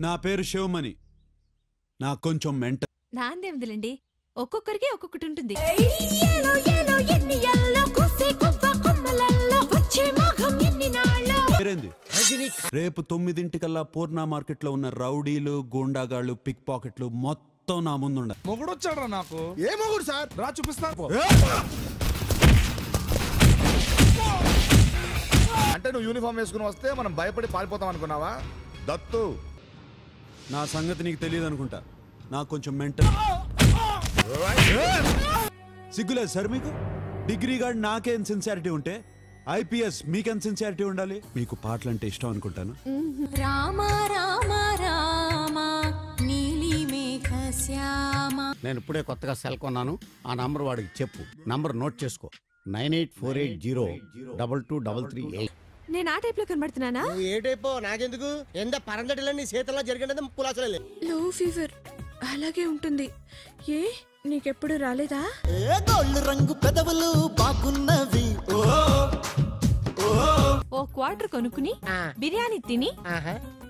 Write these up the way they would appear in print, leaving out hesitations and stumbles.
నా పేరు శివమణి. నాకు కొంచెం మెంటల్. నాందేముందిలేండి, ఒక్కొక్కరికి ఒక్కొక్కటి ఉంటుంది. రేపు 9 పూర్ణ మార్కెట్ లో ఉన్న రౌడీలు, గూండాగాళ్ళు, పిక్ పాకెట్లు మొత్తం నా ముందుండ. మొగుడు వచ్చాడు నాకు. ఏ మొగుడు సార్? రా చూపిస్తాను. అంటే నువ్వు యూనిఫామ్ వేసుకుని వస్తే మనం భయపడి పారిపోతాం అనుకున్నావా? దత్తు, నా సంగతి నీకు తెలియదు అనుకుంటా. నాకు కొంచెం మెంటల్. సిగ్గులేదు సార్ మీకు? డిగ్రీ గార్డ్ నాకేం సిన్సియారిటీ ఉంటే IPS మీకేం సిన్సియారిటీ ఉండాలి? మీకు పాటలు అంటే ఇష్టం అనుకుంటాను. రామ రామ రామ నీలి మేఘ శ్యామ. నేను ఇప్పుడే కొత్తగా సెల్ కొన్నాను. ఆ నంబర్ వాడికి చెప్పు. నంబర్ నోట్ చేసుకో. 9848022338. నేను ఆ టైప్ లో కనబడుతున్నానా? ఏ టైపో నాకెందుకు? ఎంత పరందటిలన్నీ చేతల్లో జరిగినది పులాసలే. లో ఫీవర్ అలాగే ఉంటుంది. ఏ నీకెప్పుడు రాలేదా? గోల్డ్ రంగు పెదవులు బాగున్నవి. ఓ క్వార్టర్ కొనుక్కుని బిర్యానీ తిని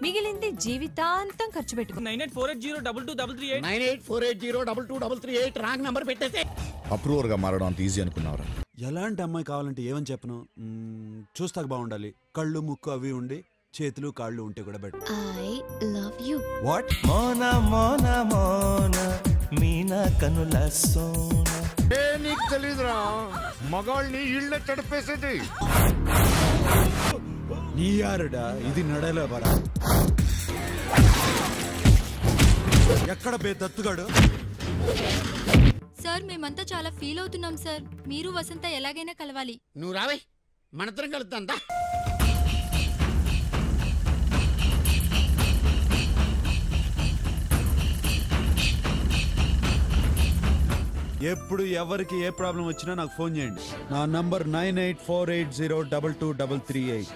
మిగిలింది జీవితాంతం ఖర్చు పెట్టుకో. 9848022338 రాంగ్ నంబర్ పెట్టేస్తే అప్రూవర్ గా మారడం అంత ఈజీ అనుకున్నారా? ఎలాంటి అమ్మాయి కావాలంటే ఏమని చెప్పను? చూస్తాక బాగుండాలి. కళ్ళు, ముక్కు అవి ఉండి చేతులు కాళ్ళు ఉంటే కూడా better. I love you. What? Mona Mona Mona Meena కనుల సోనా. నీకు తెలీదురా, మగాళ్ళని ఇళ్ళే తడిపేసేది. నీ యారుడా ఇది నడలే బరా. ఎక్కడ బే దత్తుగాడు? సార్ మేమంతా చాలా ఫీల్ అవుతున్నాం సార్. మీరు వసంత ఎలాగైనా కలవాలి. నువ్వు రావే, మనిద్దరం కలుద్దాం. ఎప్పుడు ఎవరికి ఏ ప్రాబ్లం వచ్చినా నాకు ఫోన్ చేయండి. నా నంబర్ 9848022338.